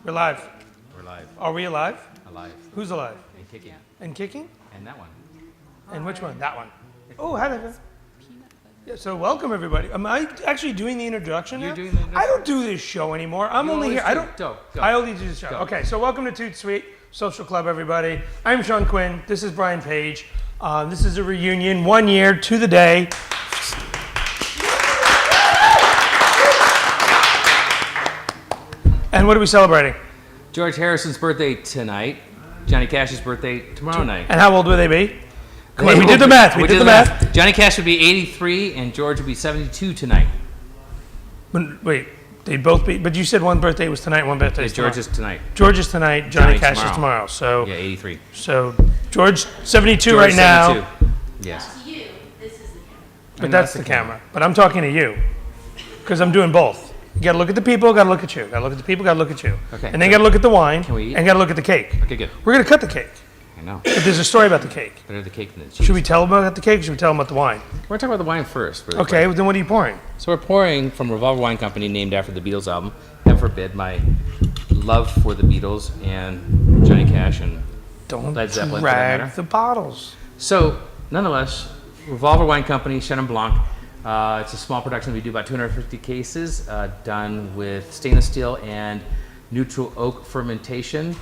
We're live. We're live. Are we alive? Alive. Who's alive? And kicking. And kicking? And that one. And which one? That one. Oh, hi there. Yeah, so welcome everybody. Am I actually doing the introduction now? You're doing the introduction. I don't do this show anymore. I'm You only here. always I do. don't. Go. I only do the show. Go. Okay, so welcome to ToutSuite Social Club, everybody. I'm Sean Quinn. This is Brian Page. This is a reunion, 1 year to the day. And what are we celebrating? George Harrison's birthday tonight. Johnny Cash's birthday tomorrow night. And how old will they be? Come on, we did the math. We did the math. Johnny Cash would be 83 and George would be 72 tonight. Wait, they'd both be, but you said one birthday was tonight, one birthday is George tomorrow. is tonight. George is tonight, Johnny Cash tomorrow. is tomorrow. So, Yeah, 83. so George 72 George right now. 72. Yes. You, this is the camera. But that's the camera. But I'm talking to you because I'm doing both. You got to look at the people, got to look at you. Got to look at the people, got to look at you. Okay. And then got to look at the wine. Can we eat? And got to look at the cake. Okay, good. We're going to cut the cake. I know. But there's a story about the cake. Better the cake than the cheese. Should we tell them about the cake or should we tell them about the wine? We're talking about the wine first. Really Okay, quick. then what are you pouring? So we're pouring from Revolver Wine Company, named after the Beatles album. Heaven forbid my love for the Beatles and Johnny Cash and Don't Led Zeppelin, for that drag matter. the bottles. So, nonetheless, Revolver Wine Company, Chenin Blanc. It's a small production. We do about 250 cases, done with stainless steel and neutral oak fermentation.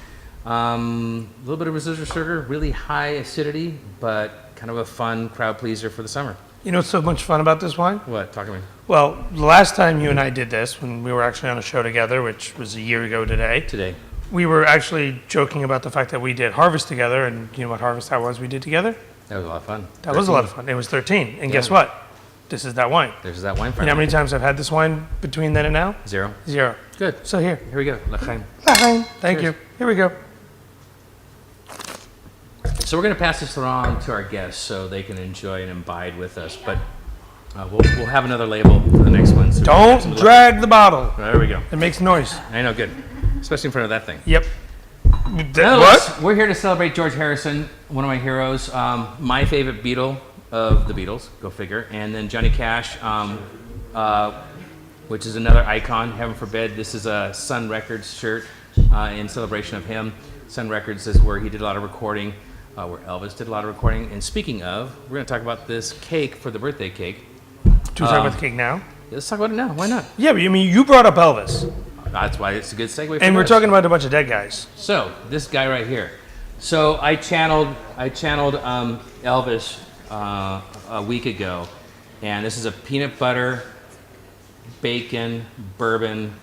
A little bit of residual sugar, really high acidity, but kind of a fun crowd pleaser for the summer. You know what's so much fun about this wine? What? Talk to me. Well, the last time you and I did this, when we were actually on a show together, which was a year ago today, Today. we were actually joking about the fact that we did Harvest together, and you know what Harvest that was we did together? That was a lot of fun. That was a lot of fun. It was 13. And guess what? This is that wine. There's that wine You know how many times I've had this wine between then and now? 0. 0. Good. So here. Here we go. L'chaim. Thank you. Cheers. Here we go. So we're going to pass this around to our guests so they can enjoy and imbibe with us. But we'll have another label for the next one. So Don't drag the bottle. There we go. It makes noise. I know, good. Especially in front of that thing. Yep. Nonetheless, What? we're here to celebrate George Harrison, one of my heroes, my favorite Beatle of the Beatles, go figure, and then Johnny Cash, which is another icon, heaven forbid. This is a Sun Records shirt in celebration of him. Sun Records is where he did a lot of recording, where Elvis did a lot of recording. And speaking of, we're going to talk about this cake for the birthday cake. Do we talk about the cake now? Let's talk about it now. Why not? Yeah, but I mean, you brought up Elvis. That's why it's a good segue for And we're this. talking about a bunch of dead guys. So this guy right here. So I channeled Elvis a week ago, and this is a peanut butter, bacon, bourbon,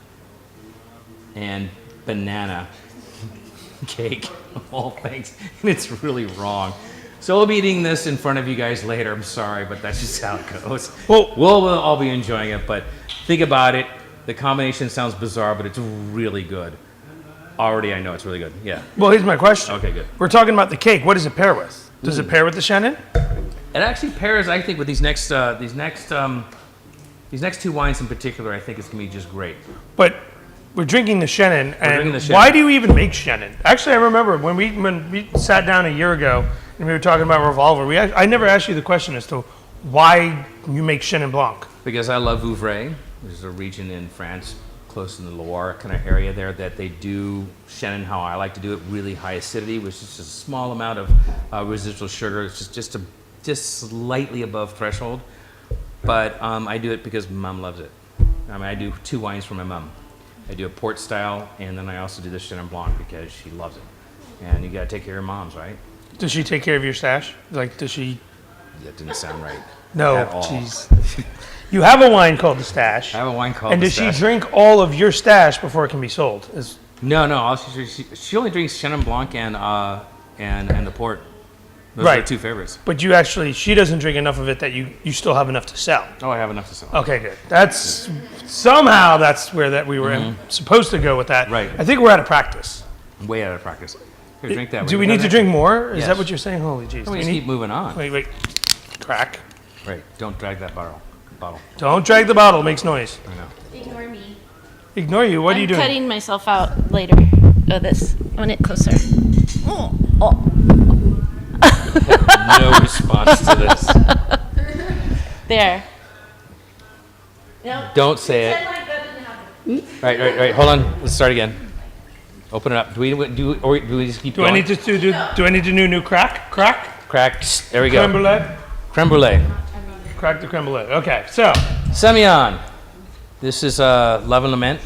and banana cake of all things, and it's really wrong. So we'll be eating this in front of you guys later. I'm sorry, but that's just how it goes. Well- we'll all be enjoying it, but think about it. The combination sounds bizarre, but it's really good. Already, I know it's really good. Yeah. Well, here's my question. Okay, good. We're talking about the cake. What does it pair with? Does it pair with the Chenin? It actually pairs, I think, with these next two wines in particular. I think it's gonna be just great. But we're drinking the Chenin, and drinking the Chenin. why do you even make Chenin? Actually, I remember when we sat down a year ago and we were talking about Revolver. I never asked you the question as to why you make Chenin Blanc. Because I love Vouvray, which is a region in France, close to the Loire kind of area there, that they do Chenin how I like to do it, really high acidity, which is just a small amount of residual sugar. It's just slightly above threshold. But I do it because Mom loves it. I mean, I do 2 wines for my mom. I do a port style, and then I also do the Chenin Blanc because she loves it. And you gotta take care of your moms, right? Does she take care of your stash? Like, does she? That didn't sound right. No, At all. jeez. You have a wine called the Stash. I have a wine called And the does she Stash. drink all of your stash before it can be sold? No. She only drinks Chenin Blanc and the port. Those are Right. her 2 favorites. But she doesn't drink enough of it that you still have enough to sell. Oh, I have enough to sell. Okay, good. That's where we were supposed to go with that. Right. I think we're out of practice. I'm way out of practice. Here, drink that. Do we need to drink more? Is Yes. that what you're saying? Holy jeez. No, we just keep moving on. Wait. Crack. Right. Don't drag that bottle. Don't drag the bottle. It makes noise. I know. Ignore me. Ignore you. What are you doing? I'm cutting myself out later. Oh, this. I want it closer. Oh. No response to this. There. No. Don't say it. Pretend like that didn't happen. Right. Hold on. Let's start again. Open it up. Do we just keep Do going? I need to do I need to do new crack? Cracked. There we go. Creme brulee? Creme brulee. Crack the creme brulee. Okay, so Semillon. This is Love and Lament.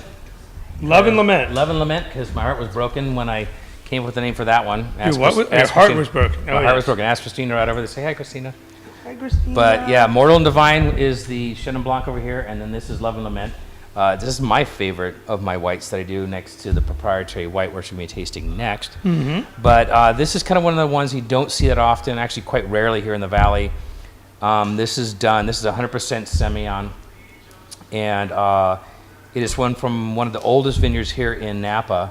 Love and Lament. Love and Lament, because my heart was broken when I came up with the name for that one. Dude, your heart was broken. My heart was broken. Ask Christina right over there. Say hi, Christina. Hi, Christina. But yeah, Mortal and Divine is the Chenin Blanc over here, and then this is Love and Lament. This is my favorite of my whites that I do next to the proprietary white, which we're going to be tasting next. Mm-hmm. But this is kind of one of the ones you don't see that often, actually quite rarely here in the Valley. This is 100% Semillon, and it is one from one of the oldest vineyards here in Napa.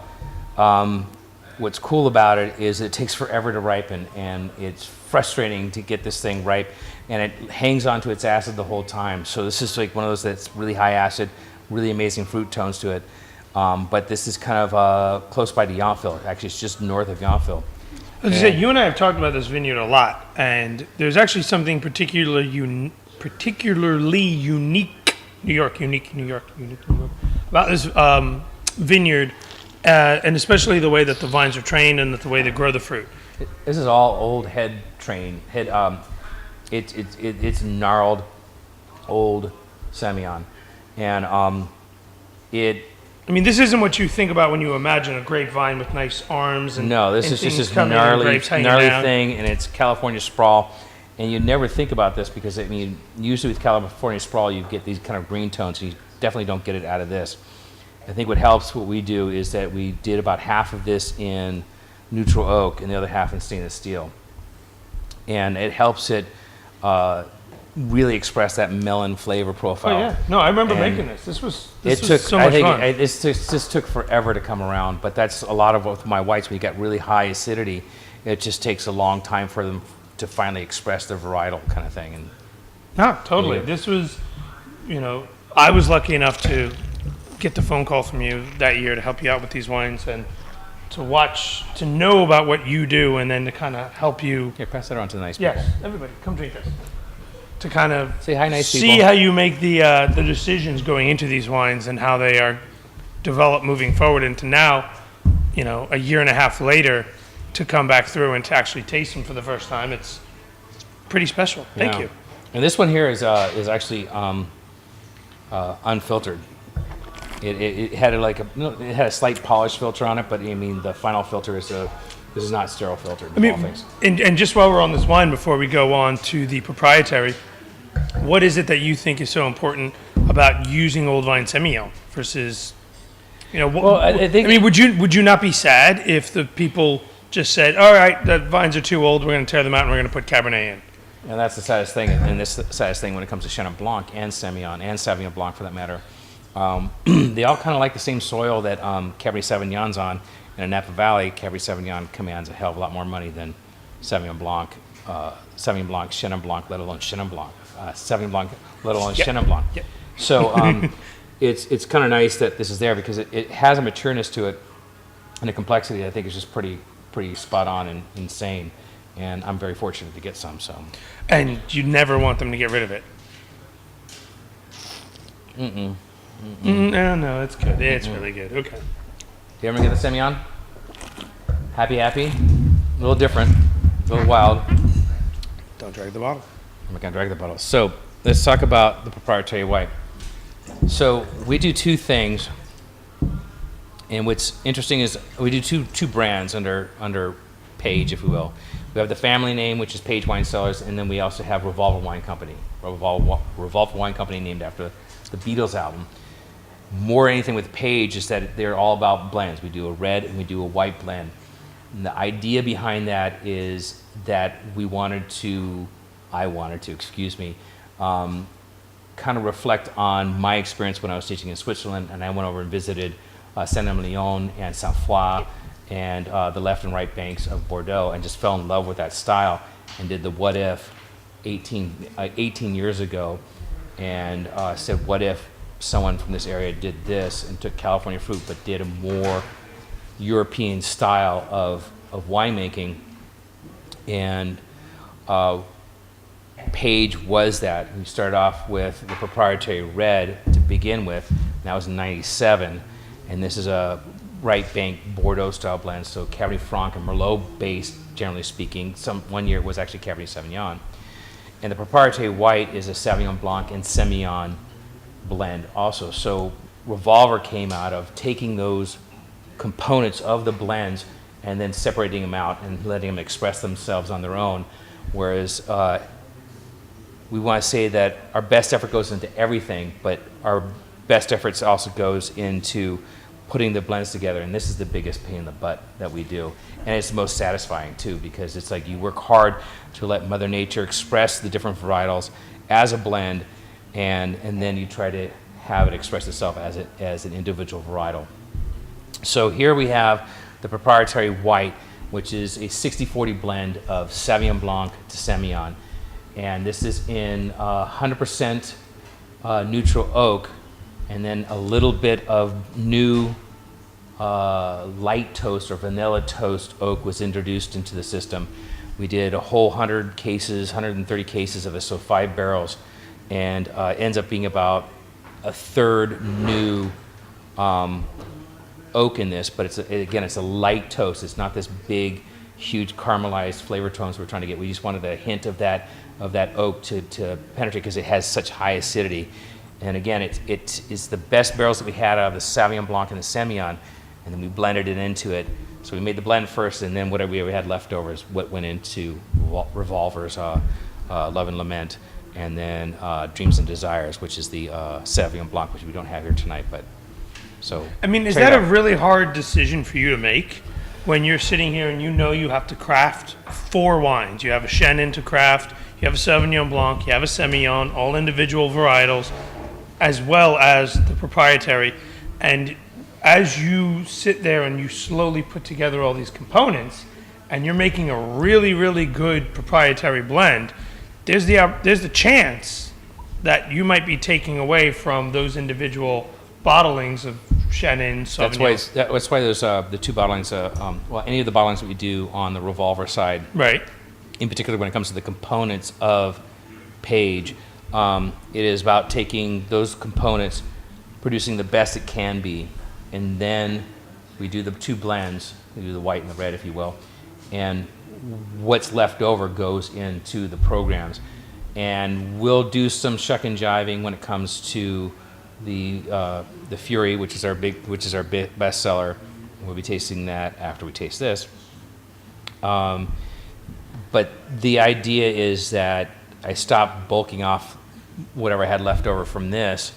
What's cool about it is it takes forever to ripen, and it's frustrating to get this thing ripe, and it hangs on to its acid the whole time. So this is like one of those that's really high acid, really amazing fruit tones to it. But this is kind of close by to Yountville. Actually, it's just north of Yountville. As I said, you and I have talked about this vineyard a lot, and there's actually something particularly unique, New York, about this vineyard, and especially the way that the vines are trained and the way they grow the fruit. This is all old head train. It's gnarled, old Semillon, and I mean, this isn't what you think about when you imagine a grapevine with nice arms and no, this and is just things this coming in and gnarly grapes hanging down. thing, and it's California sprawl. And you never think about this because I mean, usually with California sprawl, you get these kind of green tones. And you definitely don't get it out of this. I think what helps what we do is that we did about half of this in neutral oak and the other half in stainless steel, and it helps it really express that melon flavor profile. Oh yeah, no, I remember And making this. This was took so much fun. This took forever to come around, but that's a lot of with my whites. When you got really high acidity, it just takes a long time for them to finally express their varietal kind of thing. And No, totally. Yeah. This was, I was lucky enough to get the phone call from you that year to help you out with these wines and to know about what you do and then to kind of help you. here, pass that on to the nice people. Yes, everybody, come drink this. To kind of Say hi, nice see people. how you make the decisions going into these wines and how they are developed moving forward into now, a year and a half later, to come back through and to actually taste them for the first time. It's pretty special. Thank Yeah. you. And this one here is actually unfiltered. It had it had a slight polish filter on it, but I mean the final filter is this is not sterile filtered. I mean, and just while we're on this wine, before we go on to the proprietary, what is it that you think is so important about using old vine Semillon versus, Well, I think- would you not be sad if the people just said, all right, the vines are too old, we're going to tear them out and we're going to put Cabernet in? And that's the saddest thing, and this is the saddest thing when it comes to Chenin Blanc and Semillon and Sauvignon Blanc for that matter. They all kind of like the same soil that Cabernet Sauvignon's on. In a Napa Valley, Cabernet Sauvignon commands a hell of a lot more money than Sauvignon Blanc, Chenin Blanc, let alone Chenin Blanc, Sauvignon Blanc, let alone Yep. Chenin Blanc. Yep. So it's kind of nice that this is there because it has a matureness to it and a complexity that I think is just pretty spot on and insane. And I'm very fortunate to get some. So. And you never want them to get rid of it. No, it's good. It's really good. Okay. Do you ever get the Semillon? Happy? A little different, a little wild. Don't drag the bottle. I'm not gonna drag the bottle. So let's talk about the proprietary white. So we do two things, and what's interesting is we do two brands under Page, if we will. We have the family name, which is Page Wine Cellars, and then we also have Revolver Wine Company. Revolver Wine Company, named after the Beatles album. More than anything with Page is that they're all about blends. We do a red and we do a white blend. And the idea behind that is that I wanted to, kind of reflect on my experience when I was teaching in Switzerland, and I went over and visited Saint-Emilion and Saint-Foy and the left and right banks of Bordeaux, and just fell in love with that style and did the what if 18 years ago, and said, what if someone from this area did this and took California fruit but did a more European style of winemaking. And Page was that. We started off with the proprietary red to begin with. And that was in '97, and this is a right bank Bordeaux style blends, so Cabernet Franc and Merlot based, generally speaking. One year it was actually Cabernet Sauvignon. And the proprietary white is a Sauvignon Blanc and Semillon blend also. So Revolver came out of taking those components of the blends and then separating them out and letting them express themselves on their own. Whereas we want to say that our best effort goes into everything, but our best efforts also goes into putting the blends together. And this is the biggest pain in the butt that we do. And it's the most satisfying too, because it's like you work hard to let Mother Nature express the different varietals as a blend, and then you try to have it express itself as an individual varietal. So here we have the proprietary white, which is a 60-40 blend of Sauvignon Blanc to Semillon. And this is in 100% neutral oak, and then a little bit of new light toast or vanilla toast oak was introduced into the system. We did a whole 130 cases of this, so 5 barrels, and ends up being about a third new oak in this, but it's a light toast. It's not this big, huge caramelized flavor tones we're trying to get. We just wanted a hint of that oak to penetrate, because it has such high acidity. And again, it is the best barrels that we had out of the Sauvignon Blanc and the Semillon, and then we blended it into it. So we made the blend first, and then whatever we had left over is what went into Revolver's Love and Lament, and then Dreams and Desires, which is the Sauvignon Blanc, which we don't have here tonight. But so, I mean, is that a really hard decision for you to make when you're sitting here and you know you have to craft 4 wines? You have a Chenin to craft, you have a Sauvignon Blanc, you have a Semillon, all individual varietals, as well as the proprietary. And as you sit there and you slowly put together all these components, and you're making a really, really good proprietary blend, there's the chance that you might be taking away from those individual bottlings of Chenin, Sauvignon. That's why there's the 2 bottlings. Any of the bottlings that we do on the Revolver side, Right. in particular when it comes to the components of Page, it is about taking those components, producing the best it can be, and then we do the 2 blends. We do the white and the red, if you will, and what's left over goes into the programs. And we'll do some shuck and jiving when it comes to the Fury, which is our best seller. We'll be tasting that after we taste this. But the idea is that I stopped bulking off whatever I had left over from this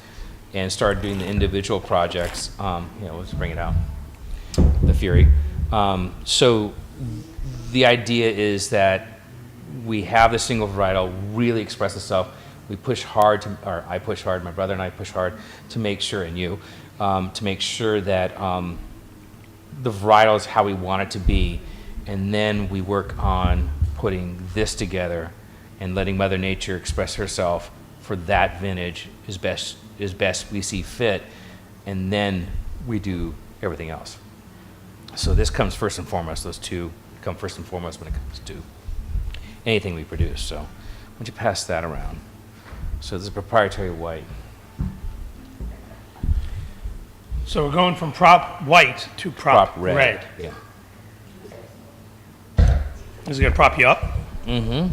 and started doing the individual projects. Let's bring it out, the Fury. So the idea is that we have the single varietal really express itself. We push hard, I push hard, my brother and I push hard to make sure, and you, to make sure that the varietal is how we want it to be. And then we work on putting this together and letting Mother Nature express herself for that vintage as best we see fit. And then we do everything else. So this comes first and foremost. Those 2 come first and foremost when it comes to anything we produce. So why don't you pass that around? So this is proprietary white. So we're going from prop white to prop red. Yeah. Is it going to prop you up? Mm-hmm.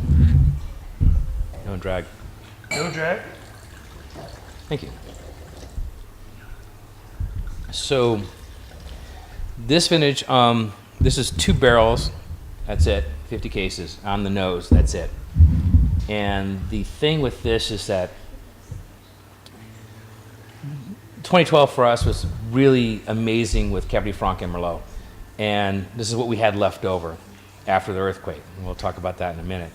No drag. No drag. Thank you. So this vintage, this is 2 barrels. That's it. 50 cases on the nose. That's it. And the thing with this is that 2012 for us was really amazing with Cabernet Franc and Merlot. And this is what we had left over after the earthquake. And we'll talk about that in a minute.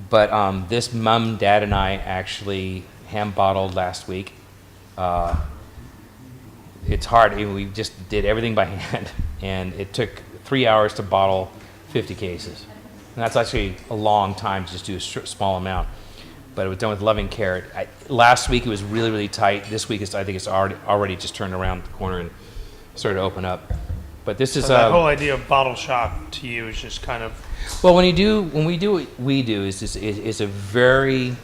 But this Mom, Dad, and I actually hand bottled last week. It's hard. We just did everything by hand. And it took 3 hours to bottle 50 cases. And that's actually a long time to just do a small amount. But it was done with loving care. Last week it was really, really tight. This week I think it's already just turned around the corner and started to open up. But this is that whole idea of bottle shock to you is just kind of. Well, when we do what we do, it's a very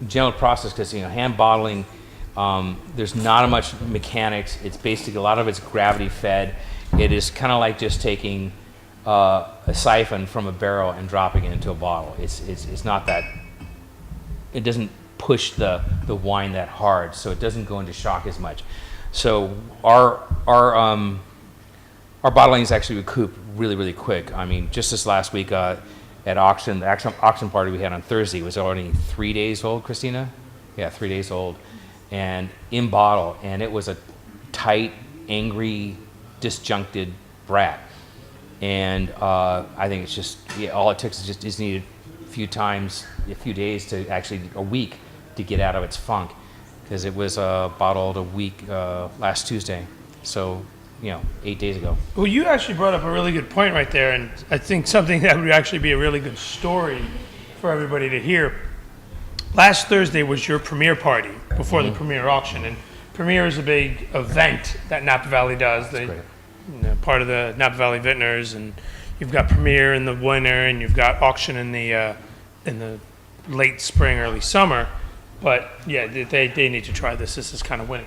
gentle process, because hand bottling, there's not much mechanics. It's basically a lot of it's gravity fed, It is kind of like just taking a siphon from a barrel and dropping it into a bottle. It's not that. It doesn't push the wine that hard, so it doesn't go into shock as much. So our bottlings actually recoup really, really quick. I mean, just this last week at auction, the auction party we had on Thursday was already 3 days old, Christina? Yeah, 3 days old. And in bottle, and it was a tight, angry, disjuncted brat. And I think it's just, all it took is just needed a few days to actually, a week, to get out of its funk. Because it was bottled a week last Tuesday. So, 8 days ago. Well, you actually brought up a really good point right there, and I think something that would actually be a really good story for everybody to hear. Last Thursday was your premiere party before the premiere auction, and premiere is a big event that Napa Valley does. Part of the Napa Valley Vintners, and you've got premiere in the winter, and you've got auction in the late spring, early summer. But yeah, they need to try this. This is kind of winning.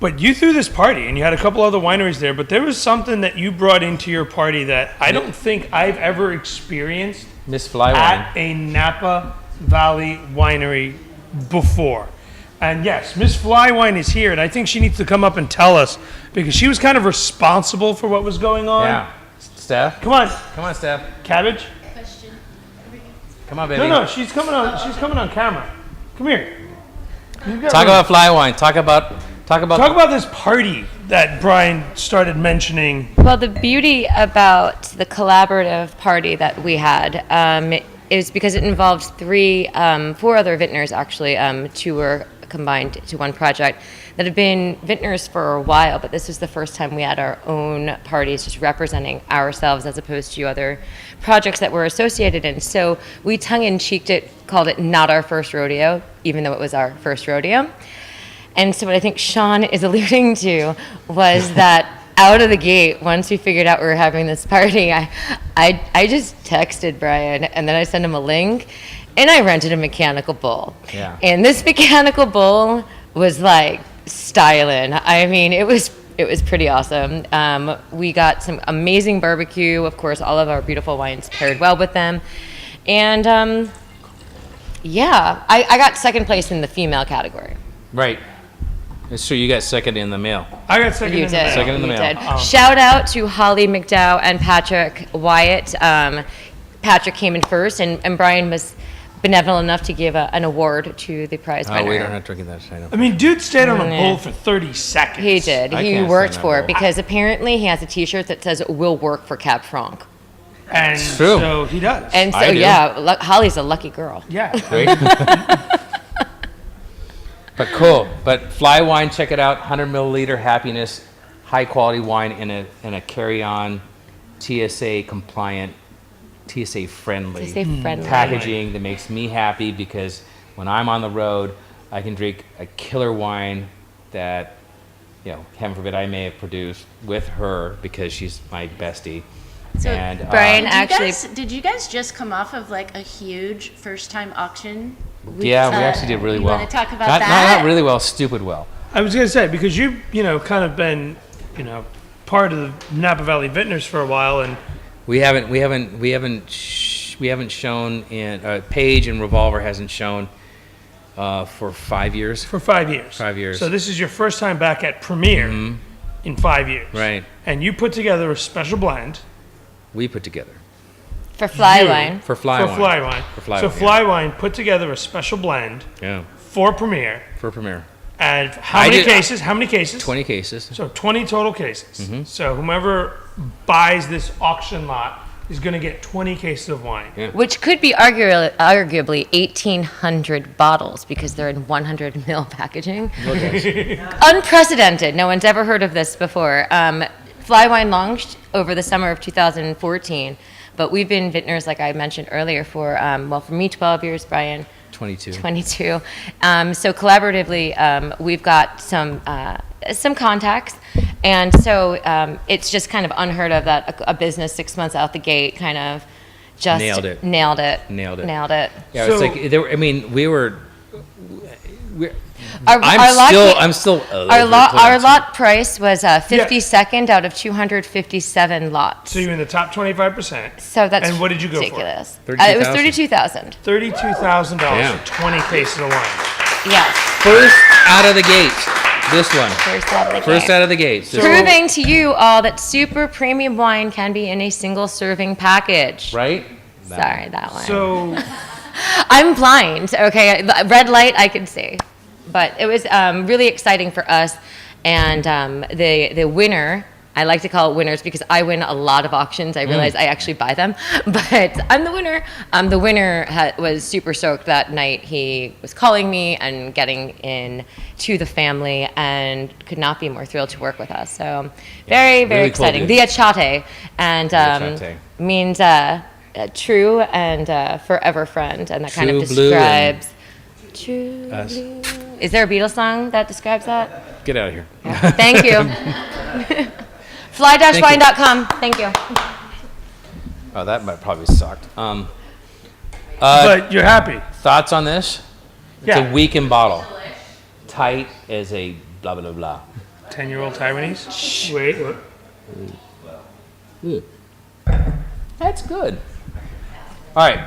But you threw this party, and you had a couple other wineries there, but there was something that you brought into your party that I don't think I've ever experienced Miss Fly Wine. at a Napa Valley winery before. And yes, Miss Fly Wine is here, and I think she needs to come up and tell us, because she was kind of responsible for what was going on. Yeah. Steph? Come on, Steph. Cabbage. Question. Come on, baby. No, she's coming on. She's coming on camera. Come here. Talk about Fly Wine. Talk about this party that Brian started mentioning. Well, the beauty about the collaborative party that we had is because it involved four other vintners, actually. Two were combined to one project that have been vintners for a while, but this was the first time we had our own parties just representing ourselves as opposed to other projects that we're associated in. So we tongue-in-cheeked it, called it Not Our First Rodeo, even though it was our first rodeo. And so what I think Sean is alluding to was that out of the gate, once we figured out we were having this party, I just texted Brian, and then I sent him a link, and I rented a mechanical bull. Yeah. And this mechanical bull was like styling. I mean, it was pretty awesome. We got some amazing barbecue. Of course, all of our beautiful wines paired well with them. And I got second place in the female category. Right. It's true. You got second in the male. I got second You in the did. mail. Second in the You mail. did. Shout out to Holly McDowell and Patrick Wyatt. Patrick came in first, and Brian was benevolent enough to give an award to the prize winner. Oh, wait, I'm not drinking that. I know. I mean, dude stayed on a Yeah. bull for 30 seconds. He did. I He can't worked stand for that it bull. because apparently he has a T-shirt that says "Will work for Cab Franc," And true. so he does. and so I do. Holly's a lucky girl. yeah. Right? But cool. But Fly Wine, check it out. 100 milliliter happiness, high quality wine in a carry-on, TSA compliant, TSA friendly TSA friendly. packaging that makes me happy, because when I'm on the road, I can drink a killer wine that, heaven forbid, I may have produced with her because she's my bestie. So, And Brian Did actually, did you guys just come off of like a huge first time auction? yeah, we actually did really you well. wanna talk about not, that? Not really well, stupid well. I was going to say, because you've, kind of been, part of the Napa Valley Vintners for a while, and We haven't shown in Page and Revolver hasn't shown for 5 years. for 5 years. 5 years. So this is your first time back at Premiere in 5 years. Right. And you put together a special blend. We put together for Fly You- Wine. for Fly For Wine. Fly Wine. For Fly So Wine, Fly Wine put together a special blend Yeah, for Premiere. for premiere. And how I many did- cases? How many cases? 20 cases. So 20 total cases. Mm-hmm. So whomever buys this auction lot is going to get 20 cases of wine. Yeah. Which could be arguably 1,800 bottles because they're in 100 ml packaging. Unprecedented. No one's ever heard of this before. Fly Wine launched over the summer of 2014, but we've been vintners, like I mentioned earlier, for me 12 years, Brian 22. 22. So collaboratively, we've got some contacts, and so it's just kind of unheard of that a business 6 months out the gate kind of just Nailed it. Nailed it. Nailed it. Nailed it. Yeah, So- it's like I'm still a little bit Our close. lot price was 52nd out of 257 lots. So you're in the top 25%. So that's And what did you go for? ridiculous. for? It was 32,000. $32,000 Yeah. for 20 cases of wine. Yes. First out of the gate. This one. First out of the First gate. out of the gate. This one. Proving to you all that super premium wine can be in a single serving package. Right? Sorry, that one. So I'm blind, okay? Red light, I can see. But it was really exciting for us. And the winner, I like to call it winners because I win a lot of auctions. I realize I actually buy them, but I'm the winner. The winner was super stoked that night. He was calling me and getting in to the family and could not be more thrilled to work with us. So very, very really cool exciting. dude. The Achate, and Achate. means true and forever friend, and that kind of True blue and describes true us. blue. Is there a Beatles song that describes that? Get out of here. Thank you. Fly-wine.com. Thank you. Oh, that might probably sucked. but you're happy. Thoughts on this? It's Yeah. a week in bottle. Tight as a blah, blah, blah. 10-year-old Taiwanese. Wait, what? That's good. All right.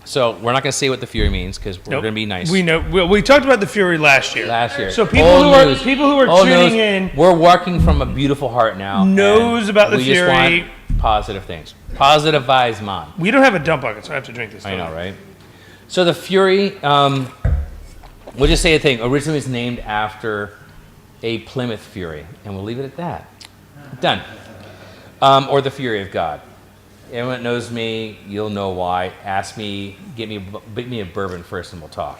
So we're not going to say what the Fury means because we're Nope. going to be nice. We know. We talked about the Fury last year. Last year. So people Old who news. are Old tuning news. in We're working from a beautiful heart now. knows and about the we just Fury. want positive things. Positive vibes, man. We don't have a dump bucket, so I have to drink this. I know, right? So the Fury, we'll just say a thing. Originally it was named after a Plymouth Fury, and we'll leave it at that. Done. Or the Fury of God. Anyone that knows me, you'll know why. Ask me, get me a bourbon first, and we'll talk.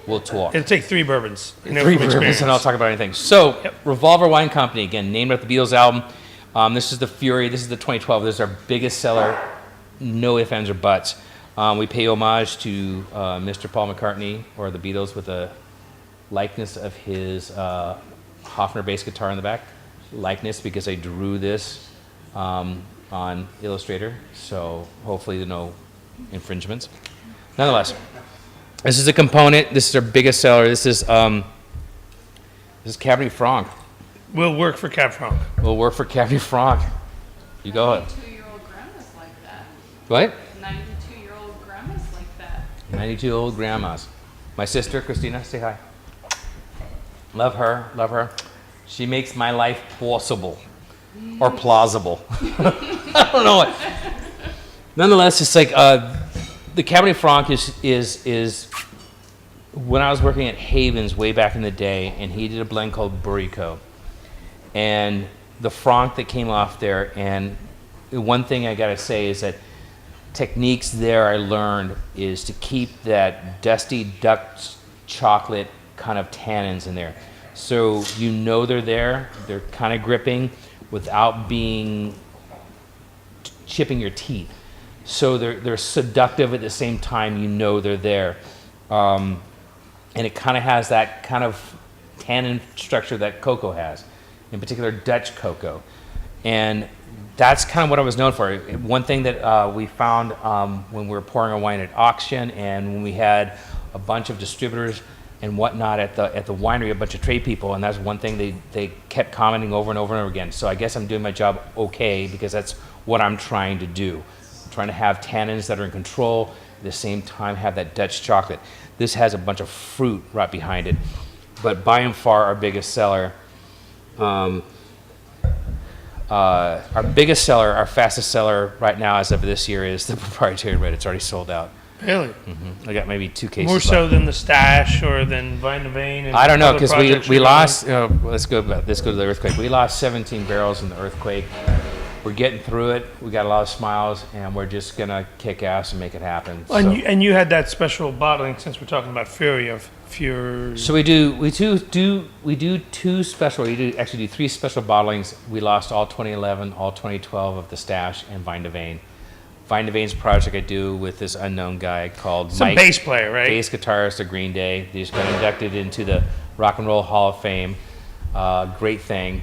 We'll talk. It'll take 3 bourbons. You know, Three from bourbons, experience. and I'll talk about anything. So, Revolver Wine Company, again, named after the Beatles album. This is the Fury. This is the 2012. This is our biggest seller. No ifs, ands, or buts. We pay homage to Mr. Paul McCartney or the Beatles with a likeness of his Hofner bass guitar in the back. Likeness because I drew this on Illustrator, so hopefully there are no infringements. Nonetheless, this is a component. This is our biggest seller. This is Cabernet Franc. Will work for Cab Franc. Will work for Cabernet Franc. You go ahead. 92-year-old grandmas like that. What? 92-year-old grandmas like that. 92 grandmas. My sister, Christina, say hi. Love her, love her. She makes my life possible. Or plausible. I don't know what. Nonetheless, it's like the Cabernet Franc is when I was working at Havens way back in the day, and he did a blend called Burrico. And the Franc that came off there, and the one thing I gotta say is that techniques there I learned is to keep that dusty duck chocolate kind of tannins in there. So you know they're there, they're kind of gripping without being chipping your teeth. So they're seductive at the same time you know they're there. And it kind of has that kind of tannin structure that cocoa has, in particular Dutch cocoa. And that's kind of what I was known for. One thing that we found when we were pouring our wine at auction and when we had a bunch of distributors and whatnot at the winery, a bunch of trade people, and that's one thing they kept commenting over and over and over again. So I guess I'm doing my job okay because that's what I'm trying to do. I'm trying to have tannins that are in control, at the same time have that Dutch chocolate. This has a bunch of fruit right behind it. But by and far our biggest seller, our fastest seller right now as of this year is the proprietary red. It's already sold out. Really? I got maybe 2 cases More so left. than the Stash or than Vine to Vein? And I don't know, other because projects we you're lost, let's go to the earthquake. We lost 17 barrels in the earthquake. We're getting through it. We got a lot of smiles, and we're just going to kick ass and make it happen. doing? So, And you had that special bottling, since we're talking about Fury, of Fury. so we do 2 special, actually do 3 special bottlings. We lost all 2011, all 2012 of the Stash and Vine to Vein. Vine to Vein's a project I do with this unknown guy called Some Mike. bass player, right? Bass guitarist of Green Day. He just got inducted into the Rock and Roll Hall of Fame. Great thing.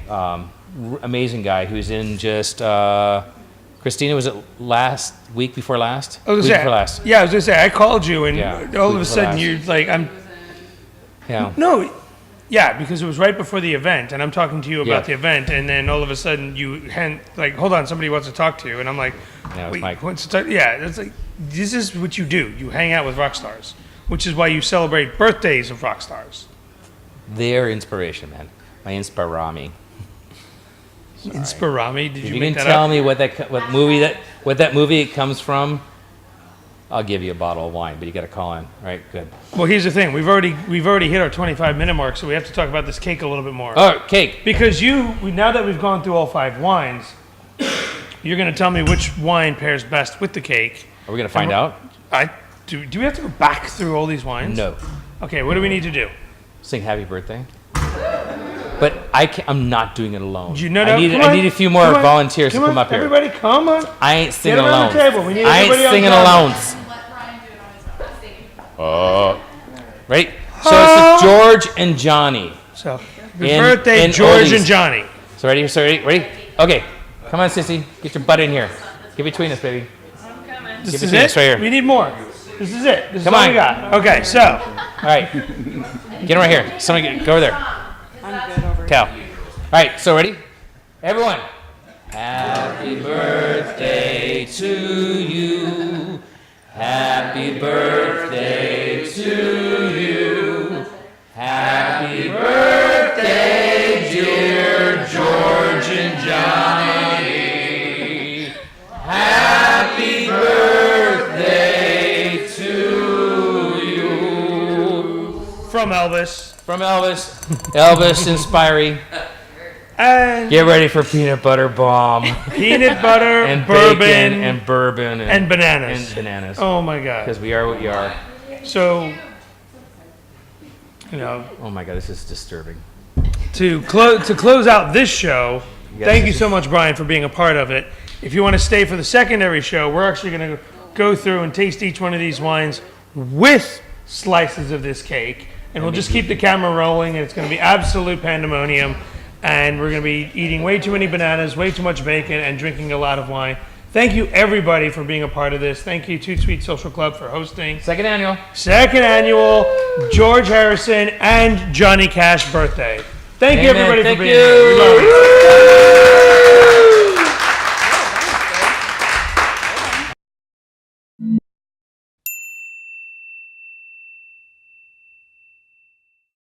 Amazing guy who's in just Christina, was it week before last? I was Week gonna before say, last. yeah, I was gonna say, I called you, and Yeah, all of week a sudden before you're like, I'm. Yeah. No, yeah, because it was right before the event, and I'm talking to you about Yeah. the event, and then all of a sudden like, hold on, somebody wants to talk to you, and I'm like, Yeah, it was wait, Mike. wants to talk? Yeah, it's like, this is what you do. You hang out with rock stars, which is why you celebrate birthdays of rock stars. Their inspiration, man. My inspirami. Inspirami, did If you you make can that tell up? me what that movie comes from, I'll give you a bottle of wine. But you got to call in. All right, good. Well, here's the thing. We've already hit our 25-minute mark, so we have to talk about this cake a little bit more. Oh, cake. Because now that we've gone through all 5 wines, you're going to tell me which wine pairs best with the cake. Are we gonna find out? Do we have to go back through all these wines? No. Okay, what do we need to do? Sing happy birthday. But I'm not doing it alone. No, I need a few more volunteers to come up here. Everybody, come on. I ain't singing Get around alone. the table. We need I ain't everybody on singing camera. alone. Let Brian do it on his own. Singing. Ready? So it's George and Johnny. So, happy In- birthday, in George oldies. and Johnny. So ready? Ready? Okay. Come on, sissy. Get your butt in here. Get between us, baby. This Give is it to it? us right here. We need more. This is it. This Come is all on. we got. Okay, so. All right. Get him right here. Somebody go over there. I'm good over Cal. All right. So ready? Everyone. Happy birthday to you. Happy birthday to you. Happy birthday, dear George and Johnny. Happy birthday to you. From Elvis. From Elvis. Elvis inspiring. And Get ready for peanut butter bomb. peanut butter, And bourbon, bacon and bourbon and bananas. And bananas. Oh my God. Because we are what we are. So, Oh my God, this is disturbing. to close out this show, Yes. thank you so much, Brian, for being a part of it. If you want to stay for the secondary show, we're actually going to go through and taste each one of these wines with slices of this cake. And we'll just keep the camera rolling, and it's going to be absolute pandemonium. And we're going to be eating way too many bananas, way too much bacon, and drinking a lot of wine. Thank you, everybody, for being a part of this. Thank you, ToutSuite Social Club, for hosting. Second annual. Second annual George Harrison and Johnny Cash birthday. Thank you, Amen. everybody, Thank for being here. We love you.